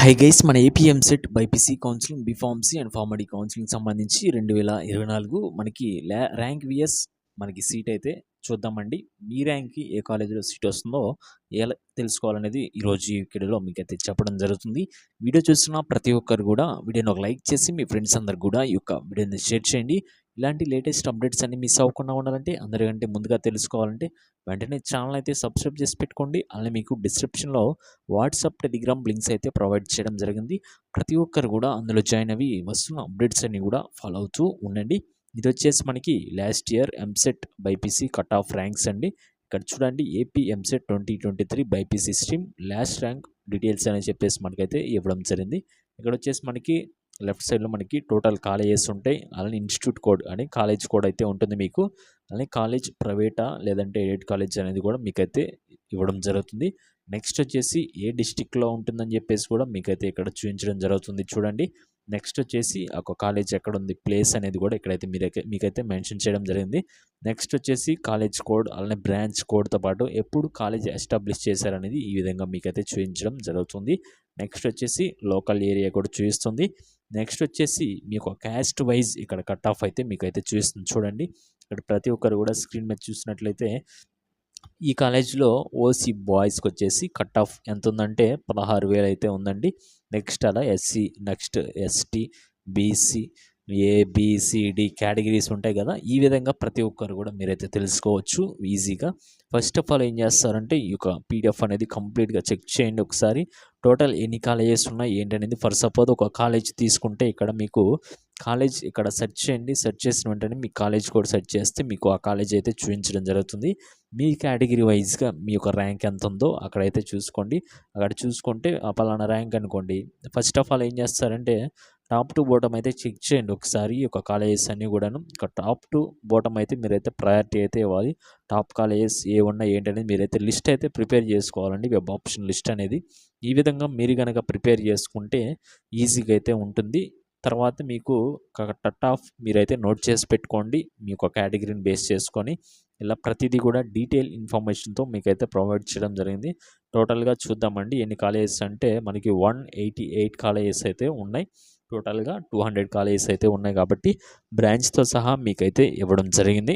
Hi guys, మన AP EAMCET BiPC counselling B Pharmacy and PharmD counselling సంబంధించి 2024 మనకి rank VS మనకి సీట్ అయితే చూద్దామండి. మీ ర్యాంక్కి ఏ కాలేజీలో సీట్ వస్తుందో ఎలా తెలుసుకోవాలనేది ఈరోజు ఈ వీడియోలో మీకు అయితే చెప్పడం జరుగుతుంది. వీడియో చూస్తున్న ప్రతి ఒక్కరు కూడా వీడియోని ఒక లైక్ చేసి మీ ఫ్రెండ్స్ అందరు కూడా ఈ యొక్క వీడియోని షేర్ చేయండి. ఇలాంటి లేటెస్ట్ అప్డేట్స్ అన్ని మిస్ అవ్వకుండా ఉండాలంటే, అందరికంటే ముందుగా తెలుసుకోవాలంటే వెంటనే ఛానల్ అయితే సబ్స్క్రైబ్ చేసి పెట్టుకోండి. అలానే మీకు డిస్క్రిప్షన్లో వాట్సాప్, టెలిగ్రామ్ లింక్స్ అయితే ప్రొవైడ్ చేయడం జరిగింది. ప్రతి ఒక్కరు కూడా అందులో జాయిన్ అవి వస్తున్న అప్డేట్స్ అన్ని కూడా ఫాలో అవుతూ ఉండండి. ఇది వచ్చేసి మనకి last year EAMCET BiPC cut off ranks అండి. ఇక్కడ చూడండి, AP EAMCET 2023 BiPC stream last rank details అని చెప్పేసి మనకైతే ఇవ్వడం జరిగింది. ఇక్కడ వచ్చేసి మనకి లెఫ్ట్ సైడ్లో మనకి టోటల్ కాలేజెస్ ఉంటాయి. అలానే ఇన్స్టిట్యూట్ కోడ్ అని కాలేజ్ కోడ్ అయితే ఉంటుంది మీకు. అలానే కాలేజ్ ప్రైవేటా లేదంటే ఎయిడ్ కాలేజ్ అనేది కూడా మీకైతే ఇవ్వడం జరుగుతుంది. నెక్స్ట్ వచ్చేసి ఏ డిస్టిక్లో ఉంటుందని చెప్పేసి కూడా మీకైతే ఇక్కడ చూపించడం జరుగుతుంది. చూడండి, నెక్స్ట్ వచ్చేసి ఒక కాలేజ్ ఎక్కడ ఉంది ప్లేస్ అనేది కూడా ఇక్కడైతే మీకైతే మెన్షన్ చేయడం జరిగింది. నెక్స్ట్ వచ్చేసి కాలేజ్ కోడ్, అలానే బ్రాంచ్ కోడ్తో పాటు ఎప్పుడు కాలేజ్ ఎస్టాబ్లిష్ చేశారనేది ఈ విధంగా మీకైతే చూపించడం జరుగుతుంది. నెక్స్ట్ వచ్చేసి లోకల్ ఏరియా కూడా చూపిస్తుంది. నెక్స్ట్ వచ్చేసి మీకు క్యాస్ట్ వైజ్ ఇక్కడ కట్ ఆఫ్ అయితే మీకైతే చూపిస్తుంది. చూడండి, ఇక్కడ ప్రతి ఒక్కరు కూడా స్క్రీన్ మీద చూసినట్లయితే ఈ కాలేజ్లో ఓసీ బాయ్స్కి వచ్చేసి కట్ ఆఫ్ ఎంత ఉందంటే 16,000 అయితే ఉందండి. నెక్స్ట్ అలా SC, next ST, BC, ABCD categories ఉంటాయి కదా. ఈ విధంగా ప్రతి ఒక్కరు కూడా మీరైతే తెలుసుకోవచ్చు ఈజీగా. ఫస్ట్ ఆఫ్ ఆల్ ఏం చేస్తారంటే ఈ యొక్క పీడిఎఫ్ అనేది కంప్లీట్గా చెక్ చేయండి ఒకసారి. టోటల్ ఎన్ని కాలేజెస్ ఉన్నాయి ఏంటనేది. ఫర్ సపోజ్ ఒక కాలేజ్ తీసుకుంటే ఇక్కడ మీకు కాలేజ్ ఇక్కడ సెర్చ్ చేయండి. సెర్చ్ చేసిన వెంటనే మీ కాలేజ్ కూడా సెర్చ్ చేస్తే మీకు ఆ కాలేజ్ అయితే చూపించడం జరుగుతుంది. మీ కేటగిరీ వైజ్గా మీ యొక్క ర్యాంక్ ఎంత ఉందో అక్కడైతే చూసుకోండి. అక్కడ చూసుకుంటే ఆ పలానా ర్యాంక్ అనుకోండి. ఫస్ట్ ఆఫ్ ఆల్ ఏం చేస్తారంటే టాప్ టు బాటమ్ అయితే చెక్ చేయండి ఒకసారి ఒక కాలేజెస్ అన్నీ కూడాను. ఇక టాప్ టు బాటమ్ అయితే మీరైతే ప్రయారిటీ అయితే ఇవ్వాలి. టాప్ కాలేజెస్ ఏ ఉన్నాయి ఏంటనేది మీరైతే లిస్ట్ అయితే ప్రిపేర్ చేసుకోవాలండి, వెబ్ ఆప్షన్ లిస్ట్ అనేది. ఈ విధంగా మీరు కనుక ప్రిపేర్ చేసుకుంటే ఈజీగా అయితే ఉంటుంది. తర్వాత మీకు కట్ ఆఫ్ మీరైతే నోట్ చేసి పెట్టుకోండి. మీ యొక్క కేటగిరీని బేస్ చేసుకొని ఇలా ప్రతిదీ కూడా డీటెయిల్ ఇన్ఫర్మేషన్తో మీకైతే ప్రొవైడ్ చేయడం జరిగింది. టోటల్గా చూద్దామండి ఎన్ని కాలేజెస్ అంటే మనకి 188 కాలేజెస్ అయితే ఉన్నాయి. టోటల్గా 200 కాలేజెస్ అయితే ఉన్నాయి కాబట్టి బ్రాంచ్తో సహా మీకైతే ఇవ్వడం జరిగింది.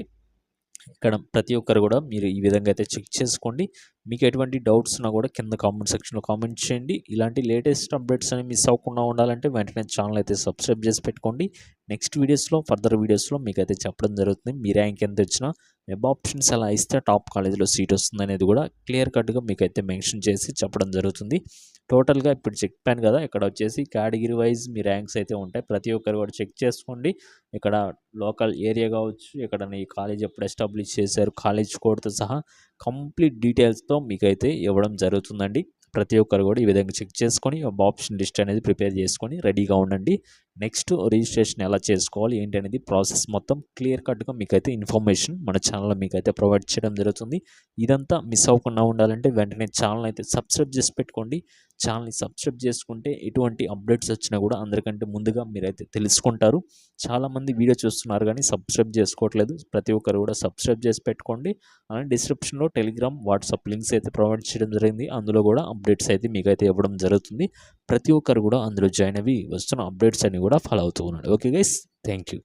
ఇక్కడ ప్రతి ఒక్కరు కూడా మీరు ఈ విధంగా అయితే చెక్ చేసుకోండి. మీకు ఎటువంటి డౌట్స్ ఉన్నా కూడా కింద కామెంట్ సెక్షన్లో కామెంట్ చేయండి. ఇలాంటి లేటెస్ట్ అప్డేట్స్ అని మిస్ అవ్వకుండా ఉండాలంటే వెంటనే ఛానల్ అయితే సబ్స్క్రైబ్ చేసి పెట్టుకోండి. నెక్స్ట్ వీడియోస్లో ఫర్దర్ వీడియోస్లో మీకు అయితే చెప్పడం జరుగుతుంది. మీ ర్యాంక్ ఎంత వచ్చినా వెబ్ ఆప్షన్స్ ఎలా ఇస్తే టాప్ కాలేజీలో సీట్ వస్తుంది అనేది కూడా క్లియర్ కట్గా మీకైతే మెన్షన్ చేసి చెప్పడం జరుగుతుంది. టోటల్గా ఇప్పుడు చెప్పాను కదా, ఇక్కడ వచ్చేసి కేటగిరీ వైజ్ మీ ర్యాంక్స్ అయితే ఉంటాయి. ప్రతి ఒక్కరు కూడా చెక్ చేసుకోండి. ఇక్కడ లోకల్ ఏరియా కావచ్చు, ఇక్కడ ఈ కాలేజ్ ఎప్పుడు ఎస్టాబ్లిష్ చేశారు, కాలేజ్ కోడ్తో సహా కంప్లీట్ డీటెయిల్స్తో మీకైతే ఇవ్వడం జరుగుతుందండి. ప్రతి ఒక్కరు కూడా ఈ విధంగా చెక్ చేసుకొని ఆప్షన్ లిస్ట్ అనేది ప్రిపేర్ చేసుకొని రెడీగా ఉండండి. నెక్స్ట్ రిజిస్ట్రేషన్ ఎలా చేసుకోవాలి ఏంటి అనేది ప్రాసెస్ మొత్తం క్లియర్ కట్గా మీకైతే ఇన్ఫర్మేషన్ మన ఛానల్లో మీకైతే ప్రొవైడ్ చేయడం జరుగుతుంది. ఇదంతా మిస్ అవ్వకుండా ఉండాలంటే వెంటనే ఛానల్ అయితే సబ్స్క్రైబ్ చేసి పెట్టుకోండి. ఛానల్ని సబ్స్క్రైబ్ చేసుకుంటే ఎటువంటి అప్డేట్స్ వచ్చినా కూడా అందరికంటే ముందుగా మీరైతే తెలుసుకుంటారు. చాలామంది వీడియో చూస్తున్నారు కానీ సబ్స్క్రైబ్ చేసుకోవట్లేదు. ప్రతి ఒక్కరు కూడా సబ్స్క్రైబ్ చేసి పెట్టుకోండి. అలానే డిస్క్రిప్షన్లో టెలిగ్రామ్, వాట్సాప్ లింక్స్ అయితే ప్రొవైడ్ చేయడం జరిగింది. అందులో కూడా అప్డేట్స్ అయితే మీకైతే ఇవ్వడం జరుగుతుంది. ప్రతి ఒక్కరు కూడా అందులో జాయిన్ అవి వస్తున్న అప్డేట్స్ అన్ని కూడా ఫాలో అవుతూ ఉన్నాడు. Okay guys, thank you.